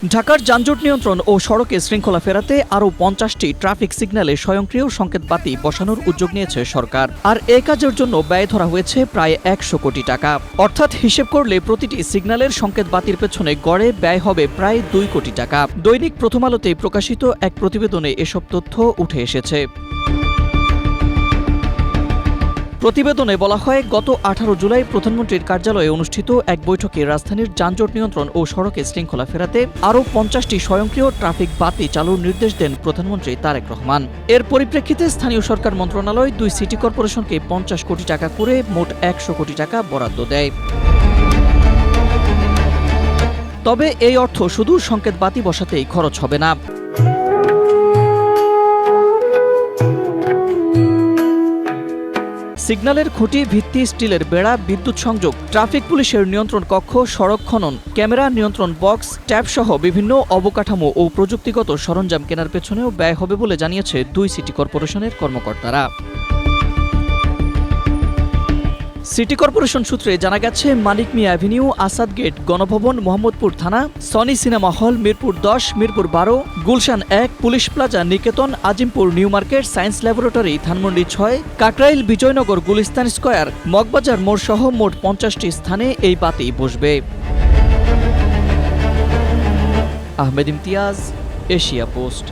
ঢাকার যানজট নিয়ন্ত্রণ ও সড়কে শৃঙ্খলা ফেরাতে আরও ৫০টি ট্রাফিক সিগন্যালে স্বয়ংক্রিয় সংকেত বাতি বসানোর উদ্যোগ নিয়েছে সরকার। আর এ কাজের জন্য ব্যয় ধরা হয়েছে প্রায় ১০০ কোটি টাকা। অর্থাৎ হিসেব করলে প্রতিটি সিগন্যালের সংকেত বাতির পেছনে গড়ে ব্যয় হবে প্রায় ২ কোটি টাকা। দৈনিক প্রথম আলোতে প্রকাশিত এক প্রতিবেদনে এসব তথ্য উঠে এসেছে। প্রতিবেদনে বলা হয়, গত ১৮ জুলাই প্রধানমন্ত্রীর কার্যালয়ে অনুষ্ঠিত এক বৈঠকে রাজধানীর যানজট নিয়ন্ত্রণ ও সড়কে শৃঙ্খলা ফেরাতে আরও ৫০টি স্বয়ংক্রিয় ট্রাফিক বাতি চালুর নির্দেশ দেন প্রধানমন্ত্রী তারেক রহমান। এর পরিপ্রেক্ষিতে স্থানীয় সরকার মন্ত্রণালয় ২ সিটি কর্পোরেশনকে ৫০ কোটি টাকা করে মোট ১০০ কোটি টাকা বরাদ্দ দেয়। তবে এই অর্থ শুধু সংকেত বাতি বসাতেই খরচ হবে না। সিগন্যালের খুঁটি, ভিত্তি, স্টিলের বেড়া, বিদ্যুৎ সংযোগ, ট্রাফিক পুলিশের নিয়ন্ত্রণ কক্ষ, সড়ক খনন, ক্যামেরা নিয়ন্ত্রণ বক্স, ট্যাবসহ বিভিন্ন অবকাঠামো ও প্রযুক্তিগত সরঞ্জাম কেনার পেছনেও ব্যয় হবে বলে জানিয়েছে ২ সিটি কর্পোরেশনের কর্মকর্তারা। সিটি কর্পোরেশন সূত্রে জানা গেছে, মানিক মিয়া অ্যাভিনিউ, আসাদ গেট, গণভবন, মোহাম্মদপুর থানা, Sony cinema hall, Mirpur ১০, Mirpur ১২, Gulshan ১, police plaza, Niketan, Azimpur new market, science laboratory, Dhanmondi ৬, Kakrail, Bijoynagar, Gulistan square, Moghbazar মোড় সহ মোট ৫০টি স্থানে এই বাতি বসবে। Ahmed Imtiaz, Asia post.